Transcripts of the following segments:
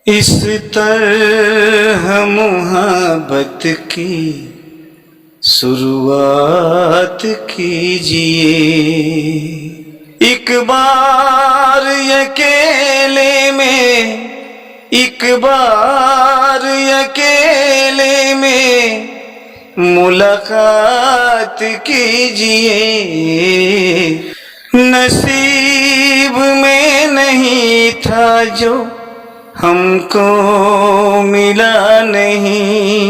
इस तरह मोहब्बत की शुरुआत कीजिए। एक बार अकेले में, एक बार अकेले में मुलाकात कीजिए। नसीब में नहीं था जो हमको मिला नहीं।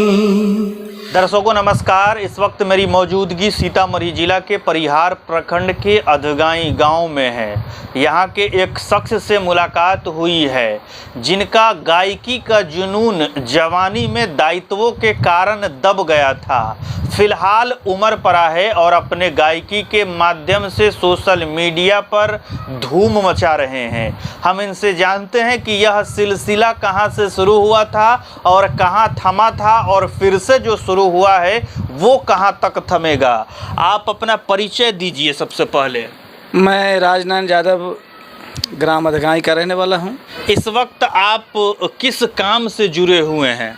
दर्शकों नमस्कार। इस वक्त मेरी मौजूदगी सीतामढ़ी जिला के परिहार प्रखंड के अधगाई गांव में है। यहां के एक शख्स से मुलाकात हुई है जिनका गायकी का जुनून जवानी में दायित्वों के कारण दब गया था। फिलहाल उम्र पड़ा है और अपने गायकी के माध्यम से सोशल मीडिया पर धूम मचा रहे हैं। हम इनसे जानते हैं कि यह सिलसिला कहां से शुरू हुआ था और कहां थमा था और फिर से जो शुरू हुआ है वो कहां तक थमेगा। आप अपना परिचय दीजिए। सबसे पहले मैं राजनारायण यादव ग्राम अधगाई का रहने वाला हूं। इस वक्त आप किस काम से जुड़े हुए हैं?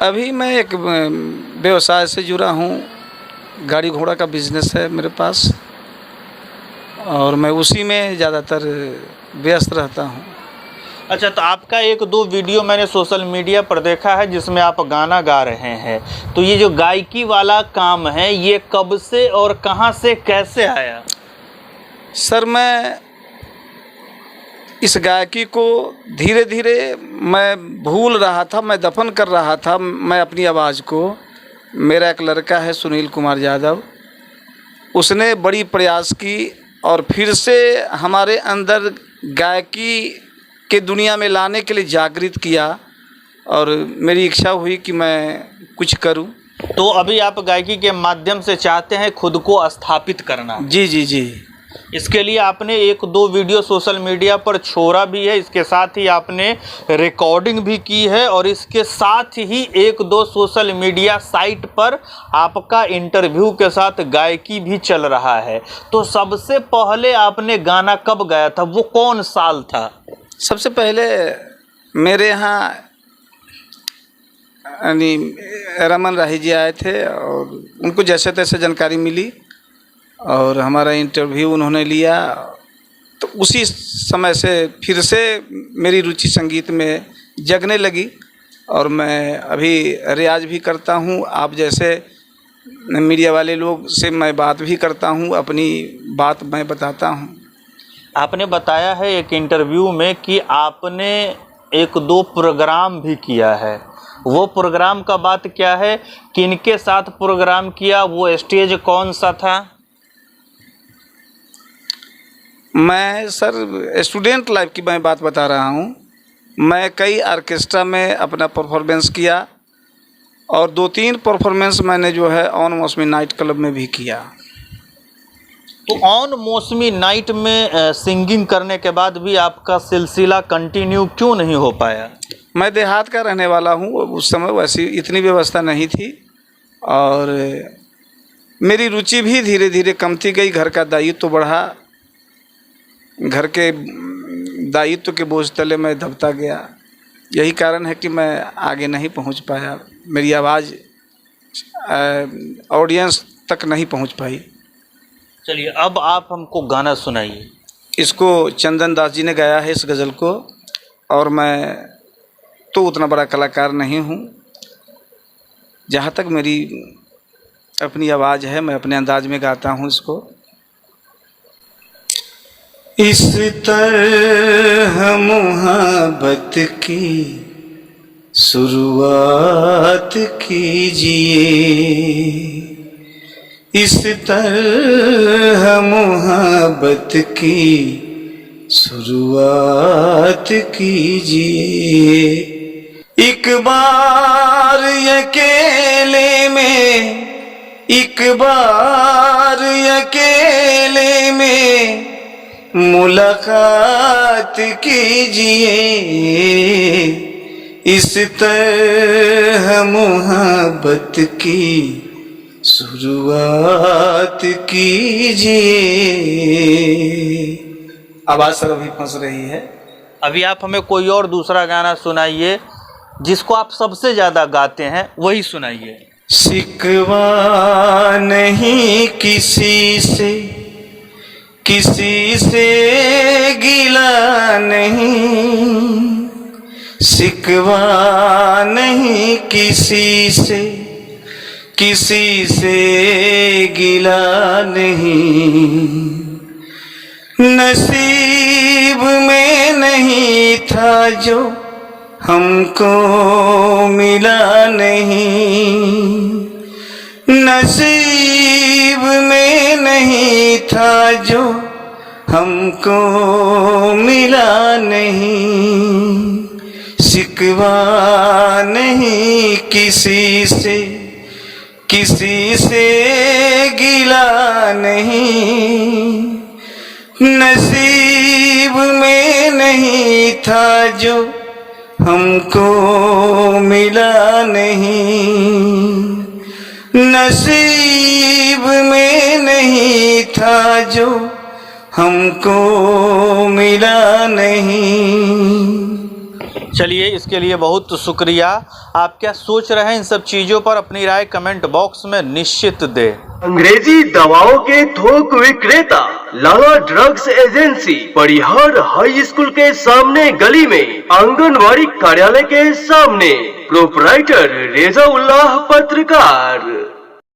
अभी मैं एक व्यवसाय से जुड़ा हूं। गाड़ी घोड़ा का बिजनेस है मेरे पास और मैं उसी में ज़्यादातर व्यस्त रहता हूं। अच्छा, तो आपका एक दो वीडियो मैंने सोशल मीडिया पर देखा है जिसमें आप गाना गा रहे हैं। तो ये जो गायकी वाला काम है ये कब से और कहां से कैसे आया? सर, मैं इस गायकी को धीरे धीरे मैं भूल रहा था, मैं दफन कर रहा था मैं अपनी आवाज़ को। मेरा एक लड़का है सुनील कुमार यादव, उसने बड़ी प्रयास की और फिर से हमारे अंदर गायकी के दुनिया में लाने के लिए जागृत किया और मेरी इच्छा हुई कि मैं कुछ करूं। तो अभी आप गायकी के माध्यम से चाहते हैं खुद को स्थापित करना? जी जी जी। इसके लिए आपने एक दो वीडियो सोशल मीडिया पर छोड़ा भी है, इसके साथ ही आपने रिकॉर्डिंग भी की है और इसके साथ ही एक दो सोशल मीडिया साइट पर आपका इंटरव्यू के साथ गायकी भी चल रहा है। तो सबसे पहले आपने गाना कब गाया था? वो कौन साल था? सबसे पहले मेरे यहाँ यानी रमन राही जी आए थे और उनको जैसे तैसे जानकारी मिली और हमारा इंटरव्यू उन्होंने लिया। तो उसी समय से फिर से मेरी रुचि संगीत में जगने लगी और मैं अभी रियाज भी करता हूँ। आप जैसे मीडिया वाले लोग से मैं बात भी करता हूँ, अपनी बात मैं बताता हूँ। आपने बताया है एक इंटरव्यू में कि आपने एक दो प्रोग्राम भी किया है। वो प्रोग्राम का बात क्या है? किनके साथ प्रोग्राम किया? वो स्टेज कौन सा था? मैं सर स्टूडेंट लाइफ की मैं बात बता रहा हूँ। मैं कई ऑर्केस्ट्रा में अपना परफॉर्मेंस किया और दो तीन परफॉर्मेंस मैंने जो है ऑन मौसमी नाइट क्लब में भी किया। तो ऑन मौसमी नाइट में सिंगिंग करने के बाद भी आपका सिलसिला कंटिन्यू क्यों नहीं हो पाया? मैं देहात का रहने वाला हूँ, उस समय वैसी इतनी व्यवस्था नहीं थी और मेरी रुचि भी धीरे धीरे कमती गई। घर का दायित्व तो बढ़ा, घर के दायित्व के बोझ तले मैं दबता गया। यही कारण है कि मैं आगे नहीं पहुँच पाया। मेरी आवाज़ ऑडियंस तक नहीं पहुँच पाई। चलिए अब आप हमको गाना सुनाइए। इसको चंदन दास जी ने गाया है इस गज़ल को और मैं तो उतना बड़ा कलाकार नहीं हूँ। जहाँ तक मेरी अपनी आवाज़ है मैं अपने अंदाज में गाता हूँ इसको। इस तरह मोहब्बत की शुरुआत कीजिए। इस तरह मोहब्बत की शुरुआत कीजिए। एक बार अकेले में, एक बार अकेले में मुलाकात कीजिए। इस तरह मोहब्बत की शुरुआत कीजिए। आवाज सर अभी फंस रही है। अभी आप हमें कोई और दूसरा गाना सुनाइए जिसको आप सबसे ज़्यादा गाते हैं, वही सुनाइए। शिकवा नहीं किसी से गिला नहीं, शिकवा नहीं किसी से गिला नहीं, नसीब में नहीं था जो हमको मिला नहीं, नसीब में नहीं था जो हमको मिला नहीं, शिकवा नहीं किसी से गिला नहीं, नसीब में नहीं था जो हमको मिला नहीं, नसीब में नहीं था जो हमको मिला नहीं। चलिए, इसके लिए बहुत शुक्रिया। आप क्या सोच रहे हैं इन सब चीज़ों पर अपनी राय कमेंट बॉक्स में निश्चित दें। अंग्रेजी दवाओं के थोक विक्रेता लाला ड्रग्स एजेंसी, परिहार हाई स्कूल के सामने गली में, आंगनवाड़ी कार्यालय के सामने, प्रोपराइटर रेजा उल्लाह पत्रकार।